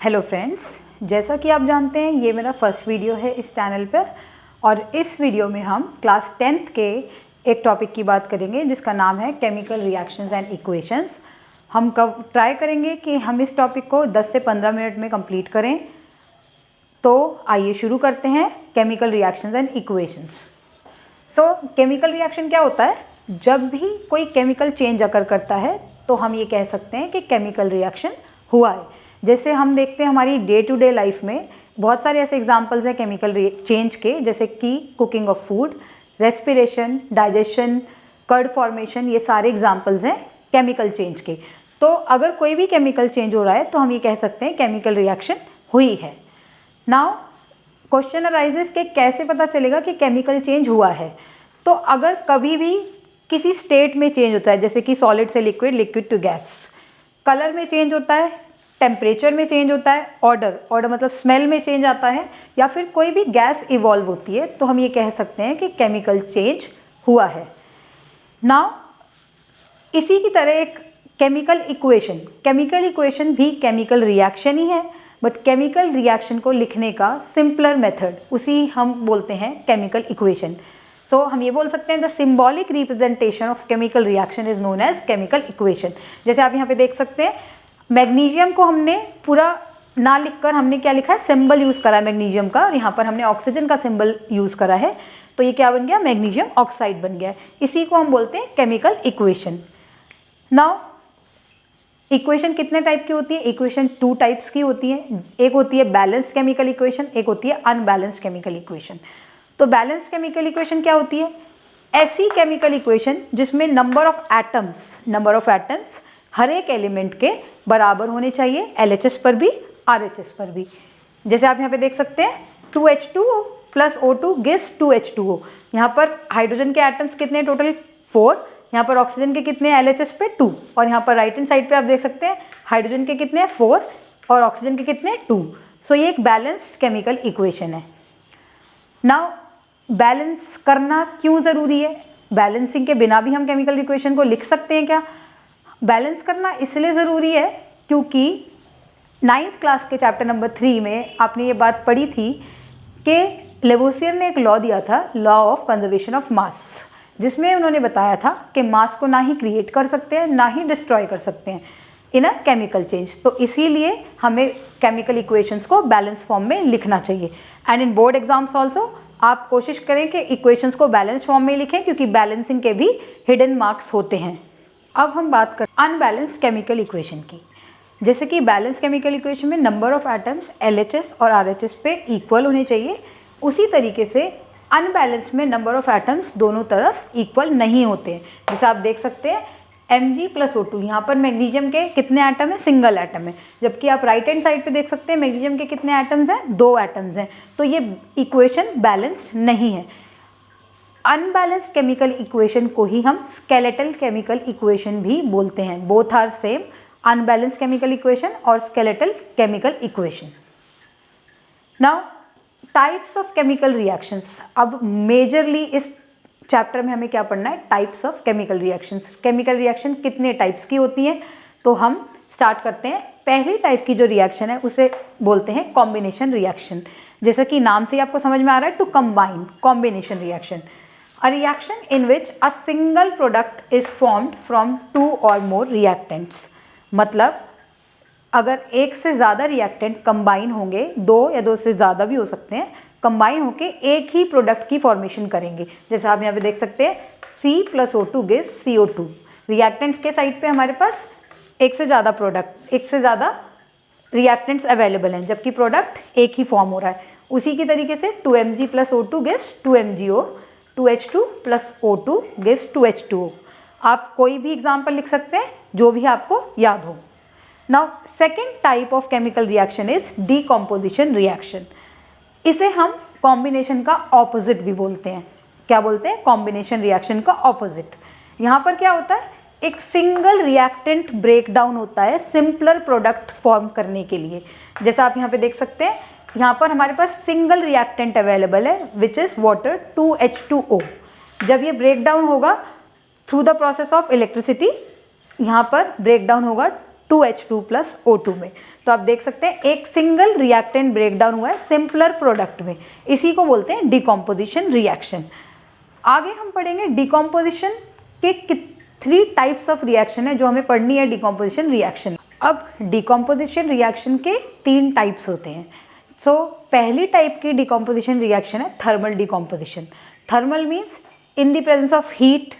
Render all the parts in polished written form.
Hello friends, जैसा कि आप जानते हैं ये मेरा फर्स्ट वीडियो है इस चैनल पर और इस वीडियो में हम क्लास 10th के एक टॉपिक की बात करेंगे जिसका नाम है केमिकल रिएक्शंस एंड इक्वेशंस। हम कब ट्राई करेंगे कि हम इस टॉपिक को 10 से 15 मिनट में कंप्लीट करें। तो आइए शुरू करते हैं chemical reactions and equations. So chemical reaction क्या होता है? जब भी कोई केमिकल चेंज अकर करता है तो हम ये कह सकते हैं कि केमिकल रिएक्शन हुआ है। जैसे हम देखते हैं हमारी डे टू डे लाइफ में बहुत सारे ऐसे एग्जांपल्स हैं केमिकल चेंज के, जैसे कि cooking of food, respiration, digestion, curd formation, ये सारे एग्जांपल्स हैं केमिकल चेंज के। तो अगर कोई भी केमिकल चेंज हो रहा है तो हम ये कह सकते हैं केमिकल रिएक्शन हुई है। नाउ क्वेश्चन अराइजेस कि कैसे पता चलेगा कि केमिकल चेंज हुआ है। तो अगर कभी भी किसी स्टेट में चेंज होता है, जैसे कि सॉलिड से liquid, liquid to gas, colour में चेंज होता है, टेम्परेचर में चेंज होता है, ऑर्डर मतलब स्मेल में चेंज आता है, या फिर कोई भी गैस इवॉल्व होती है, तो हम ये कह सकते हैं कि केमिकल चेंज हुआ है। नाउ इसी की तरह एक केमिकल इक्वेशन भी केमिकल रिएक्शन ही है, बट केमिकल रिएक्शन को लिखने का सिंपलर मेथड उसी हम बोलते हैं केमिकल इक्वेशन। सो हम ये बोल सकते हैं the symbolic representation of chemical reaction is known as chemical equation. जैसे आप यहाँ पे देख सकते हैं, मैग्नीशियम को हमने पूरा ना लिखकर हमने क्या लिखा है, सिंबल यूज़ करा है मैग्नीशियम का, और यहाँ पर हमने ऑक्सीजन का सिंबल यूज़ करा है, तो ये क्या बन गया, मैग्नीशियम ऑक्साइड बन गया। इसी को हम बोलते हैं केमिकल इक्वेशन। नाउ इक्वेशन कितने टाइप की होती है? इक्वेशन 2 टाइप्स की होती है। एक होती है बैलेंस्ड केमिकल इक्वेशन, एक होती है अनबैलेंस्ड केमिकल इक्वेशन। तो बैलेंस्ड केमिकल इक्वेशन क्या होती है? ऐसी केमिकल इक्वेशन जिसमें नंबर ऑफ एटम्स हर एक एलिमेंट के बराबर होने चाहिए, LHS पर भी RHS पर भी। जैसे आप यहाँ पे देख सकते हैं 2H2O plus O2 gives 2H2O। यहाँ पर हाइड्रोजन के एटम्स कितने टोटल 4, यहाँ पर ऑक्सीजन के कितने LHS पे 2, और यहाँ पर राइट हैंड साइड पे आप देख सकते हैं हाइड्रोजन के कितने 4 और ऑक्सीजन के कितने 2। सो ये एक बैलेंस्ड केमिकल इक्वेशन है। नाउ बैलेंस करना क्यों ज़रूरी है? बैलेंसिंग के बिना भी हम केमिकल इक्वेशन को लिख सकते हैं क्या? बैलेंस करना इसलिए ज़रूरी है क्योंकि 9th क्लास के चैप्टर नंबर 3 में आपने ये बात पढ़ी थी कि लेवोसियर ने एक लॉ दिया था, law of conservation of mass, जिसमें उन्होंने बताया था कि मास को ना ही क्रिएट कर सकते हैं ना ही डिस्ट्रॉय कर सकते हैं इन अ केमिकल चेंज। तो इसीलिए हमें केमिकल इक्वेशंस को बैलेंस फॉर्म में लिखना चाहिए। And in board exams also आप कोशिश करें कि इक्वेशंस को बैलेंस फॉर्म में लिखें, क्योंकि बैलेंसिंग के भी हिडन मार्क्स होते हैं। अब हम बात करें अनबैलेंस्ड केमिकल इक्वेशन की। जैसे कि बैलेंस केमिकल इक्वेशन में नंबर ऑफ एटम्स LHS और RHS पे इक्वल होने चाहिए, उसी तरीके से अनबैलेंस में नंबर ऑफ एटम्स दोनों तरफ इक्वल नहीं होते हैं। जैसे आप देख सकते हैं Mg प्लस O2, यहाँ पर मैग्नीशियम के कितने एटम है, सिंगल एटम है, जबकि आप राइट हैंड साइड पे देख सकते हैं मैग्नीशियम के कितने एटम्स हैं, 2 एटम्स हैं। तो ये इक्वेशन बैलेंस्ड नहीं है। अनबैलेंस्ड केमिकल इक्वेशन को ही हम स्केलेटल केमिकल इक्वेशन भी बोलते हैं। Both are same, unbalanced chemical equation और skeletal chemical equation. Now types of chemical reactions. अब मेजरली इस चैप्टर में हमें क्या पढ़ना है? Types of chemical reactions. Chemical reaction कितने टाइप्स की होती हैं, तो हम स्टार्ट करते हैं। पहली टाइप की जो रिएक्शन है उसे बोलते हैं कॉम्बिनेशन रिएक्शन। जैसा कि नाम से ही आपको समझ में आ रहा है, to combine, combination reaction. A reaction in which a single product is formed from 2 or more reactants। मतलब अगर एक से ज़्यादा रिएक्टेंट कंबाइन होंगे, 2 या 2 से ज़्यादा भी हो सकते हैं, कंबाइन होके एक ही प्रोडक्ट की फॉर्मेशन करेंगे। जैसे आप यहाँ पे देख सकते हैं C plus O2 gives CO2। Reactants के साइड पे हमारे पास एक से ज़्यादा रिएक्टेंट्स अवेलेबल हैं, जबकि प्रोडक्ट एक ही फॉर्म हो रहा है। उसी की तरीके से 2Mg plus O2 gives 2MgO, 2H2 plus O2 gives 2H2O। आप कोई भी एग्जाम्पल लिख सकते हैं जो भी आपको याद हो। Now second type of chemical reaction is decomposition reaction. इसे हम कॉम्बिनेशन का ऑपोजिट भी बोलते हैं। क्या बोलते हैं? कॉम्बिनेशन रिएक्शन का ऑपोजिट। यहाँ पर क्या होता है, एक सिंगल रिएक्टेंट ब्रेक डाउन होता है सिंपलर प्रोडक्ट फॉर्म करने के लिए। जैसा आप यहाँ पे देख सकते हैं, यहाँ पर हमारे पास सिंगल रिएक्टेंट अवेलेबल है विच इज़ वाटर 2H2O। जब ये ब्रेक डाउन होगा through the process of electricity, यहाँ पर ब्रेक डाउन होगा 2H2 प्लस O2 में। तो आप देख सकते हैं एक सिंगल रिएक्टेंट ब्रेक डाउन हुआ है सिंपलर प्रोडक्ट में, इसी को बोलते हैं डिकम्पोजिशन रिएक्शन। आगे हम पढ़ेंगे डिकम्पोजिशन के 3 टाइप्स ऑफ रिएक्शन है जो हमें पढ़नी है डिकम्पोजिशन रिएक्शन। अब डिकम्पोजिशन रिएक्शन के 3 टाइप्स होते हैं। सो पहली टाइप की डिकम्पोजिशन रिएक्शन है thermal decomposition. Thermal means in the presence of heat.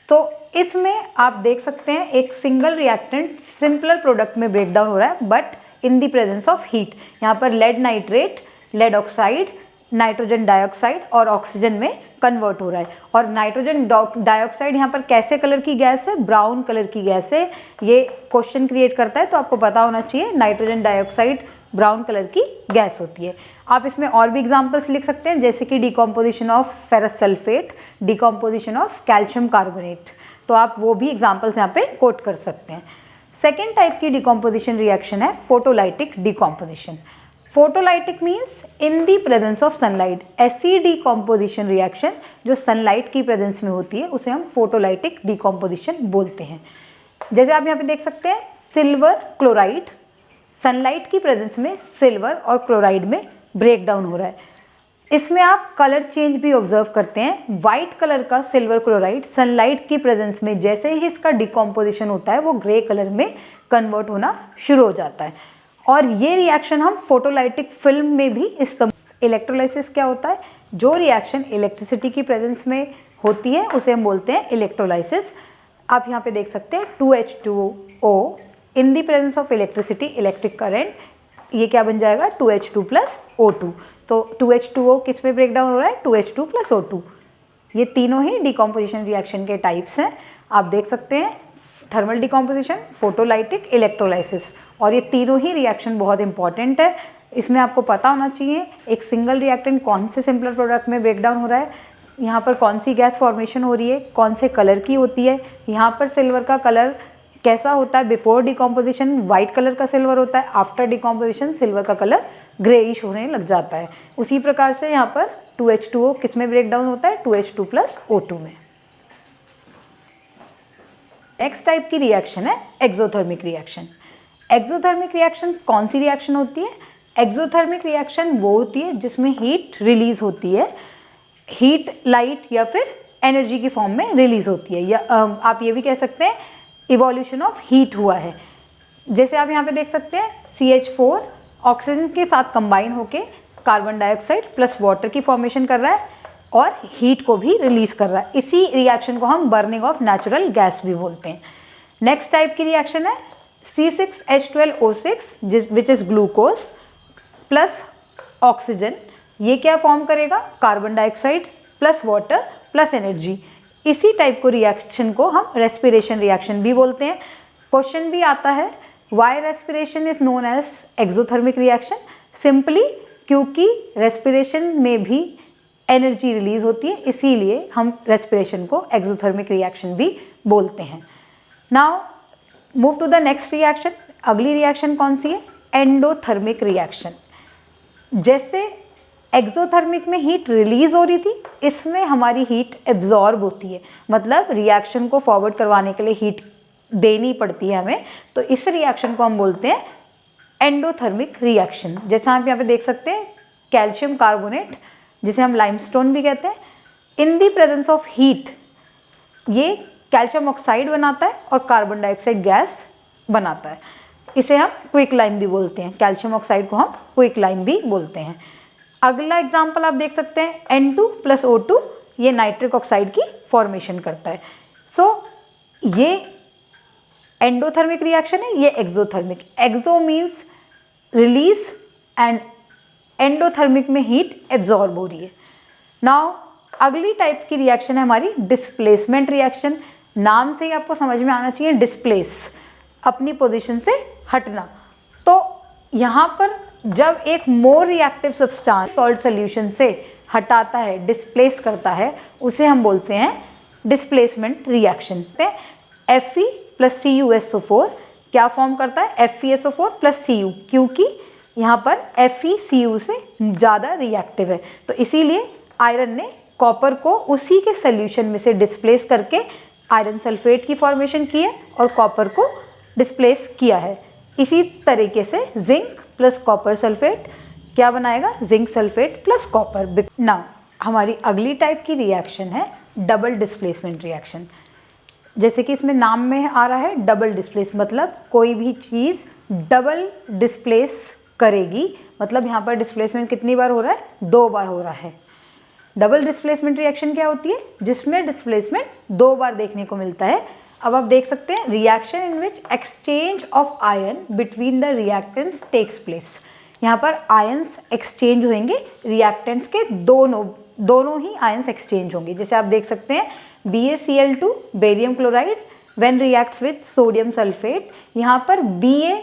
तो इसमें आप देख सकते हैं एक सिंगल रिएक्टेंट सिंपलर प्रोडक्ट में ब्रेक डाउन हो रहा है but in the presence of heat. यहाँ पर lead nitrate, lead oxide, nitrogen dioxide और ऑक्सीजन में कन्वर्ट हो रहा है। और नाइट्रोजन डाइऑक्साइड यहाँ पर कैसे कलर की गैस है? ब्राउन कलर की गैस है। ये क्वेश्चन क्रिएट करता है तो आपको पता होना चाहिए नाइट्रोजन डाइऑक्साइड ब्राउन कलर की गैस होती है। आप इसमें और भी एग्जांपल्स लिख सकते हैं जैसे कि decomposition of ferrous sulphate, decomposition of calcium carbonate. तो आप वो भी एग्जांपल्स यहाँ पे कोट कर सकते हैं। सेकेंड टाइप की डिकम्पोजिशन रिएक्शन है photolytic decomposition. Photolytic means in the presence of sunlight. ऐसी डिकम्पोजिशन रिएक्शन जो सनलाइट की प्रेजेंस में होती है उसे हम फोटोलाइटिक डिकम्पोजिशन बोलते हैं। जैसे आप यहाँ पे देख सकते हैं सिल्वर क्लोराइड, सनलाइट की प्रेजेंस में सिल्वर और क्लोराइड में ब्रेक डाउन हो रहा है। इसमें आप कलर चेंज भी ऑब्जर्व करते हैं। वाइट कलर का सिल्वर क्लोराइड सनलाइट की प्रेजेंस में जैसे ही इसका डिकम्पोजिशन होता है वो ग्रे कलर में कन्वर्ट होना शुरू हो जाता है। और ये रिएक्शन हम फोटोलाइटिक फिल्म में भी इलेक्ट्रोलाइसिस क्या होता है? जो रिएक्शन इलेक्ट्रिसिटी की प्रेजेंस में होती है उसे हम बोलते हैं इलेक्ट्रोलाइसिस। आप यहाँ पे देख सकते हैं 2H2O in the presence of electricity, electric current, ये क्या बन जाएगा? 2H2 plus O2। तो 2H2O किस में ब्रेक डाउन हो रहा है? 2H2 plus O2। ये तीनों ही डिकम्पोजिशन रिएक्शन के टाइप्स हैं। आप देख सकते हैं थर्मल डिकम्पोजिशन, फोटोलाइटिक, इलेक्ट्रोलाइसिस। और ये तीनों ही रिएक्शन बहुत इंपॉर्टेंट है। इसमें आपको पता होना चाहिए एक सिंगल रिएक्टेंट कौन से सिंपलर प्रोडक्ट में ब्रेक डाउन हो रहा है, यहाँ पर कौन सी गैस फॉर्मेशन हो रही है, कौन से कलर की होती है। यहाँ पर सिल्वर का कलर कैसा होता है? बिफोर डिकम्पोजिशन वाइट कलर का सिल्वर होता है, आफ्टर डिकम्पोजिशन सिल्वर का कलर ग्रेइश होने लग जाता है। उसी प्रकार से यहाँ पर 2H2O किस में ब्रेक डाउन होता है? 2H2 प्लस O2 में। नेक्स्ट टाइप की रिएक्शन है एक्सोथर्मिक रिएक्शन। एक्सोथर्मिक रिएक्शन कौन सी रिएक्शन होती है? एक्सोथर्मिक रिएक्शन वो होती है जिसमें हीट रिलीज होती है, हीट लाइट या फिर एनर्जी की फॉर्म में रिलीज होती है, या आप ये भी कह सकते हैं इवोल्यूशन ऑफ हीट हुआ है। जैसे आप यहाँ पे देख सकते हैं CH4 ऑक्सीजन के साथ कंबाइन होके कार्बन डाइऑक्साइड प्लस वाटर की फॉर्मेशन कर रहा है और हीट को भी रिलीज कर रहा है। इसी रिएक्शन को हम बर्निंग ऑफ नेचुरल गैस भी बोलते हैं। नेक्स्ट टाइप की रिएक्शन है C6H12O6 which is glucose plus oxygen. ये क्या फॉर्म करेगा? Carbon dioxide plus water plus energy. इसी टाइप को रिएक्शन को हम रेस्पिरेशन रिएक्शन भी बोलते हैं। क्वेश्चन भी आता है why respiration is known as exothermic reaction? Simply क्योंकि रेस्पिरेशन में भी एनर्जी रिलीज होती है, इसीलिए हम रेस्पिरेशन को एक्सोथर्मिक रिएक्शन भी बोलते हैं। Now move to the next reaction. अगली रिएक्शन कौन सी है? Endothermic reaction. जैसे एक्सोथर्मिक में हीट रिलीज हो रही थी, इसमें हमारी हीट एब्जॉर्ब होती है, मतलब रिएक्शन को फॉरवर्ड करवाने के लिए हीट देनी पड़ती है हमें। तो इस रिएक्शन को हम बोलते हैं एंडोथर्मिक रिएक्शन। जैसा आप यहाँ पे देख सकते हैं कैल्शियम कार्बोनेट, जिसे हम लाइमस्टोन भी कहते हैं, इन दी प्रेजेंस ऑफ हीट ये कैल्शियम ऑक्साइड बनाता है और कार्बन डाइऑक्साइड गैस बनाता है। इसे हम क्विक लाइम भी बोलते हैं। कैल्शियम ऑक्साइड को हम क्विक लाइम भी बोलते हैं। अगला एग्जाम्पल आप देख सकते हैं N2 प्लस O2, ये नाइट्रिक ऑक्साइड की फॉर्मेशन करता है। सो ये एंडोथर्मिक रिएक्शन है, ये exothermic. Exo means release and endothermic में हीट एब्जॉर्ब हो रही है। नाउ अगली टाइप की रिएक्शन है हमारी डिस्प्लेसमेंट रिएक्शन। नाम से ही आपको समझ में आना चाहिए डिस्प्लेस, अपनी पोजीशन से हटना। तो यहाँ पर जब एक more reactive substance salt solution से हटाता है, डिस्प्लेस करता है, उसे हम बोलते हैं displacement reaction. Fe plus CuSO4 क्या फॉर्म करता है? FeSO4 प्लस Cu, क्योंकि यहाँ पर Fe Cu से ज़्यादा रिएक्टिव है। तो इसीलिए आयरन ने कॉपर को उसी के सोल्यूशन में से डिस्प्लेस करके आयरन सल्फेट की फॉर्मेशन की है और कॉपर को डिस्प्लेस किया है। इसी तरीके से जिंक प्लस कॉपर सल्फेट क्या बनाएगा, zinc sulphate plus copper. Now हमारी अगली टाइप की रिएक्शन है डबल डिस्प्लेसमेंट रिएक्शन। जैसे कि इसमें नाम में आ रहा है डबल डिस्प्लेस, मतलब कोई भी चीज़ डबल डिस्प्लेस करेगी, मतलब यहाँ पर डिस्प्लेसमेंट कितनी बार हो रहा है, 2 बार हो रहा है। डबल डिस्प्लेसमेंट रिएक्शन क्या होती है, जिसमें डिस्प्लेसमेंट 2 बार देखने को मिलता है। अब आप देख सकते हैं reaction in which exchange of ion between the reactants takes place. यहाँ पर आयंस एक्सचेंज होंगे, रिएक्टेंट्स के दोनों ही आयंस एक्सचेंज होंगे। जैसे आप देख सकते हैं BaCl2 barium chloride when reacts with sodium sulphate, यहाँ पर Ba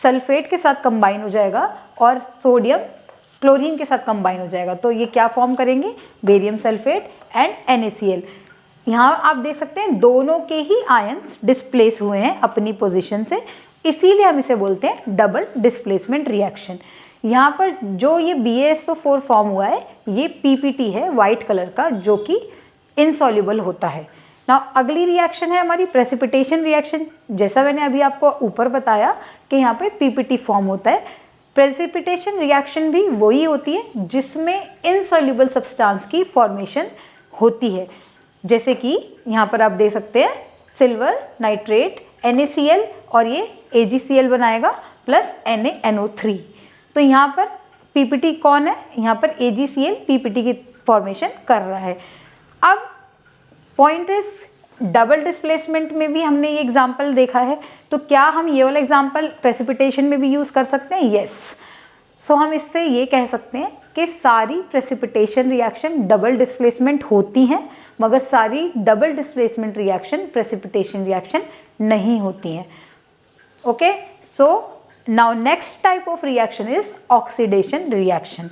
सल्फेट के साथ कंबाइन हो जाएगा और सोडियम क्लोरीन के साथ कंबाइन हो जाएगा, तो ये क्या फॉर्म करेंगे, बेरियम सल्फेट एंड NaCl। यहाँ आप देख सकते हैं दोनों के ही आयंस डिस्प्लेस हुए हैं अपनी पोजीशन से, इसीलिए हम इसे बोलते हैं डबल डिस्प्लेसमेंट रिएक्शन। यहाँ पर जो ये BaSO4 फॉर्म हुआ है ये PPT है वाइट कलर का, जो कि इनसॉल्युबल होता है। ना अगली रिएक्शन है हमारी प्रेसिपिटेशन रिएक्शन। जैसा मैंने अभी आपको ऊपर बताया कि यहाँ पे PPT फॉर्म होता है। प्रेसिपिटेशन रिएक्शन भी वही होती है जिसमें इनसॉल्युबल सब्सटेंस की फॉर्मेशन होती है। जैसे कि यहाँ पर आप देख सकते हैं सिल्वर नाइट्रेट NaCl और ये AgCl बनाएगा प्लस NaNO3। तो यहाँ पर PPT कौन है, यहाँ पर AgCl PPT की फॉर्मेशन कर रहा है। अब पॉइंट इज डबल डिस्प्लेसमेंट में भी हमने ये एग्जाम्पल देखा है, तो क्या हम ये वाला एग्जाम्पल प्रेसिपिटेशन में भी यूज़ कर सकते हैं, यस। सो हम इससे ये कह सकते हैं कि सारी प्रेसिपिटेशन रिएक्शन डबल डिस्प्लेसमेंट होती हैं, मगर सारी double displacement reaction precipitation reaction नहीं होती हैं। Okay, so now next type of reaction is oxidation reaction.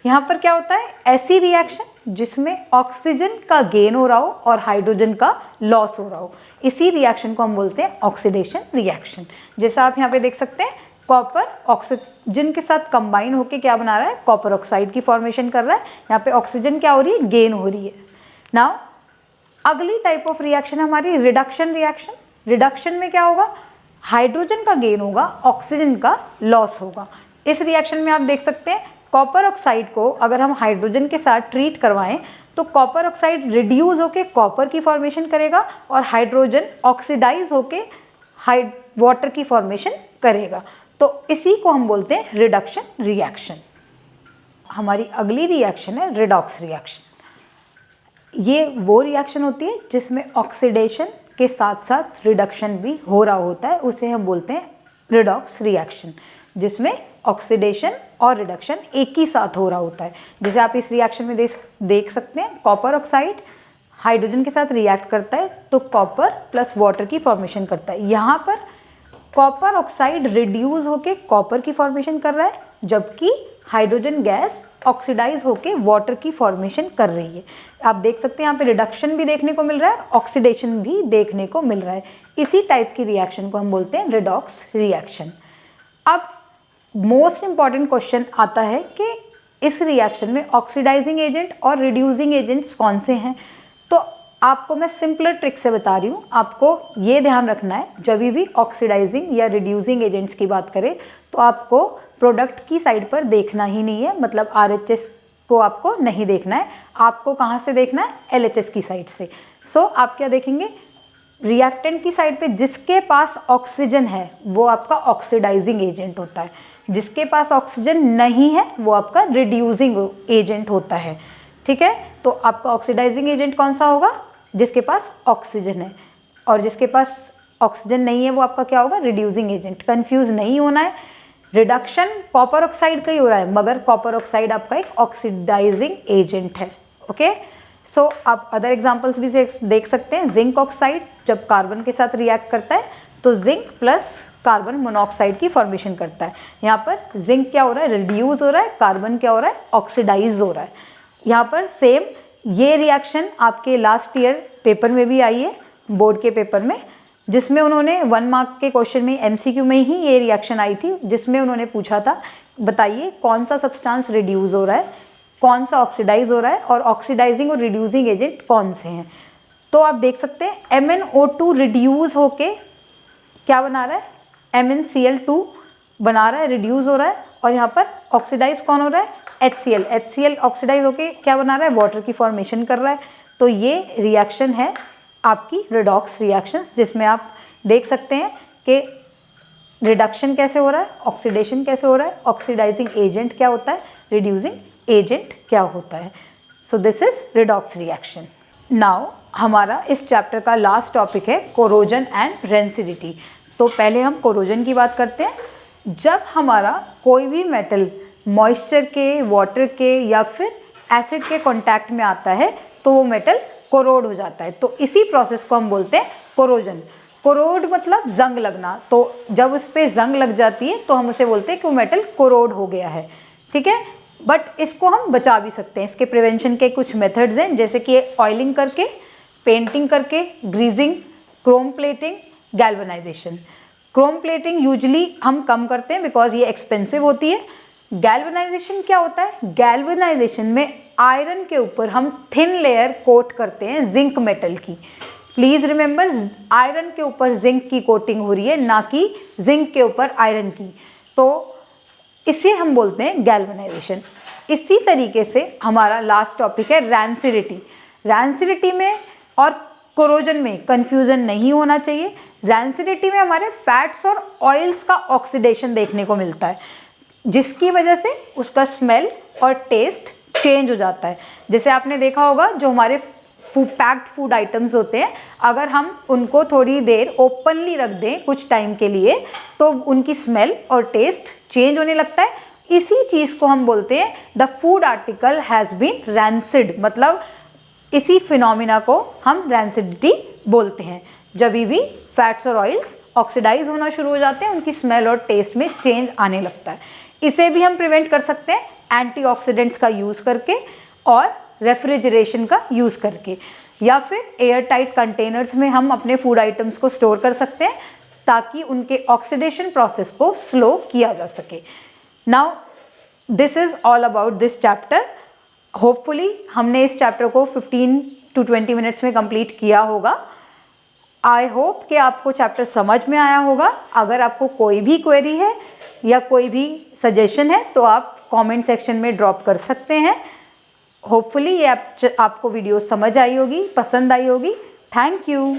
यहाँ पर क्या होता है, ऐसी रिएक्शन जिसमें ऑक्सीजन का गेन हो रहा हो और हाइड्रोजन का लॉस हो रहा हो, इसी रिएक्शन को हम बोलते हैं ऑक्सीडेशन रिएक्शन। जैसा आप यहाँ पे देख सकते हैं कॉपर ऑक्सीजन के साथ कंबाइन होकर क्या बना रहा है, कॉपर ऑक्साइड की फॉर्मेशन कर रहा है। यहाँ पे ऑक्सीजन क्या हो रही है, गेन हो रही है। नाउ अगली टाइप ऑफ रिएक्शन हमारी रिडक्शन रिएक्शन। रिडक्शन में क्या होगा, हाइड्रोजन का गेन होगा, ऑक्सीजन का लॉस होगा। इस रिएक्शन में आप देख सकते हैं कॉपर ऑक्साइड को अगर हम हाइड्रोजन के साथ ट्रीट करवाएं तो कॉपर ऑक्साइड रिड्यूस होके कॉपर की फॉर्मेशन करेगा और हाइड्रोजन ऑक्सीडाइज होके वाटर की फॉर्मेशन करेगा। तो इसी को हम बोलते हैं रिडक्शन रिएक्शन। हमारी अगली रिएक्शन है रिडॉक्स रिएक्शन। ये वो रिएक्शन होती है जिसमें ऑक्सीडेशन के साथ साथ रिडक्शन भी हो रहा होता है, उसे हम बोलते हैं रिडॉक्स रिएक्शन, जिसमें ऑक्सीडेशन और रिडक्शन एक ही साथ हो रहा होता है। जैसे आप इस रिएक्शन में देख सकते हैं कॉपर ऑक्साइड हाइड्रोजन के साथ रिएक्ट करता है तो कॉपर प्लस वाटर की फॉर्मेशन करता है। यहाँ पर कॉपर ऑक्साइड रिड्यूस होके कॉपर की फॉर्मेशन कर रहा है, जबकि हाइड्रोजन गैस ऑक्सीडाइज होके वाटर की फॉर्मेशन कर रही है। आप देख सकते हैं यहाँ पे रिडक्शन भी देखने को मिल रहा है, ऑक्सीडेशन भी देखने को मिल रहा है। इसी टाइप की रिएक्शन को हम बोलते हैं रिडॉक्स रिएक्शन। अब मोस्ट इंपॉर्टेंट क्वेश्चन आता है कि इस रिएक्शन में ऑक्सीडाइजिंग एजेंट और रिड्यूसिंग एजेंट्स कौन से हैं। तो आपको मैं सिंपलर ट्रिक से बता रही हूँ, आपको ये ध्यान रखना है जब भी ऑक्सीडाइजिंग या रिड्यूसिंग एजेंट्स की बात करें तो आपको प्रोडक्ट की साइड पर देखना ही नहीं है, मतलब RHS को आपको नहीं देखना है, आपको कहाँ से देखना है, LHS की साइड से। सो आप क्या देखेंगे, रिएक्टेंट की साइड पे जिसके पास ऑक्सीजन है वो आपका ऑक्सीडाइजिंग एजेंट होता है, जिसके पास ऑक्सीजन नहीं है वो आपका रिड्यूसिंग एजेंट होता है। ठीक है, तो आपका ऑक्सीडाइजिंग एजेंट कौन सा होगा, जिसके पास ऑक्सीजन है, और जिसके पास ऑक्सीजन नहीं है वो आपका क्या होगा, रिड्यूसिंग एजेंट। कंफ्यूज नहीं होना है, रिडक्शन कॉपर ऑक्साइड का ही हो रहा है, मगर कॉपर ऑक्साइड आपका एक ऑक्सीडाइजिंग एजेंट है। ओके, सो आप अदर एग्जांपल्स भी देख सकते हैं। जिंक ऑक्साइड जब कार्बन के साथ रिएक्ट करता है तो जिंक प्लस कार्बन मोनोऑक्साइड की फॉर्मेशन करता है। यहाँ पर जिंक क्या हो रहा है, रिड्यूस हो रहा है, कार्बन क्या हो रहा है, ऑक्सीडाइज हो रहा है। यहाँ पर सेम ये रिएक्शन आपके लास्ट ईयर पेपर में भी आई है, बोर्ड के पेपर में, जिसमें उन्होंने 1 मार्क के क्वेश्चन में MCQ में ही ये रिएक्शन आई थी, जिसमें उन्होंने पूछा था बताइए कौन सा सब्सटेंस रिड्यूस हो रहा है, कौन सा ऑक्सीडाइज हो रहा है, और ऑक्सीडाइजिंग और रिड्यूसिंग एजेंट कौन से हैं। तो आप देख सकते हैं MnO2 रिड्यूस होके क्या बना रहा है, MnCl2 बना रहा है, रिड्यूस हो रहा है, और यहाँ पर ऑक्सीडाइज कौन हो रहा है, HCl। HCl ऑक्सीडाइज होके क्या बना रहा है, वाटर की फॉर्मेशन कर रहा है। तो ये रिएक्शन है आपकी रिडॉक्स रिएक्शन, जिसमें आप देख सकते हैं कि रिडक्शन कैसे हो रहा है, ऑक्सीडेशन कैसे हो रहा है, ऑक्सीडाइजिंग एजेंट क्या होता है, रिड्यूसिंग एजेंट क्या होता है। So this is redox reaction. Now हमारा इस चैप्टर का लास्ट टॉपिक है कोरोजन एंड रेंसिडिटी। तो पहले हम कोरोजन की बात करते हैं। जब हमारा कोई भी मेटल मॉइस्चर के, वाटर के या फिर एसिड के कांटेक्ट में आता है तो वो मेटल कोरोड हो जाता है। तो इसी प्रोसेस को हम बोलते हैं कोरोजन। कोरोड मतलब जंग लगना। तो जब उस पर जंग लग जाती है तो हम उसे बोलते हैं कि वो मेटल कोरोड हो गया है, ठीक है। बट इसको हम बचा भी सकते हैं। इसके प्रिवेंशन के कुछ मेथड्स हैं, जैसे कि ऑयलिंग करके, पेंटिंग करके, greasing, Chrome plating, galvanisation. Chrome plating usually हम कम करते हैं बिकॉज ये एक्सपेंसिव होती है। गैल्वेनाइजेशन क्या होता है, गैल्वेनाइजेशन में आयरन के ऊपर हम थिन लेयर कोट करते हैं जिंक मेटल की। प्लीज रिमेंबर, आयरन के ऊपर जिंक की कोटिंग हो रही है, ना कि जिंक के ऊपर आयरन की। तो इसे हम बोलते हैं गैल्वेनाइजेशन। इसी तरीके से हमारा लास्ट टॉपिक है रैंसिडिटी। रैंसिडिटी में और कोरोजन में कंफ्यूजन नहीं होना चाहिए। रैंसिडिटी में हमारे फैट्स और ऑयल्स का ऑक्सीडेशन देखने को मिलता है, जिसकी वजह से उसका स्मेल और टेस्ट चेंज हो जाता है। जैसे आपने देखा होगा, जो हमारे पैक्ड फूड आइटम्स होते हैं, अगर हम उनको थोड़ी देर ओपनली रख दें कुछ टाइम के लिए तो उनकी स्मेल और टेस्ट चेंज होने लगता है। इसी चीज़ को हम बोलते हैं the food article has been rancid. मतलब इसी फिनोमिना को हम रैंसिडिटी बोलते हैं। जब भी फैट्स और ऑयल्स ऑक्सीडाइज होना शुरू हो जाते हैं, उनकी स्मेल और टेस्ट में चेंज आने लगता है। इसे भी हम प्रिवेंट कर सकते हैं एंटीऑक्सीडेंट्स का यूज़ करके और रेफ्रिजरेशन का यूज़ करके, या फिर एयर टाइट कंटेनर्स में हम अपने फूड आइटम्स को स्टोर कर सकते हैं ताकि उनके ऑक्सीडेशन प्रोसेस को स्लो किया जा सके। Now this is all about this chapter. Hopefully हमने इस चैप्टर को 15 to 20 मिनट्स में कंप्लीट किया होगा। आई होप कि आपको चैप्टर समझ में आया होगा। अगर आपको कोई भी क्वेरी है या कोई भी सजेशन है तो आप कमेंट सेक्शन में ड्रॉप कर सकते हैं। होपफुली ये आपको वीडियो समझ आई होगी, पसंद आई होगी। Thank you.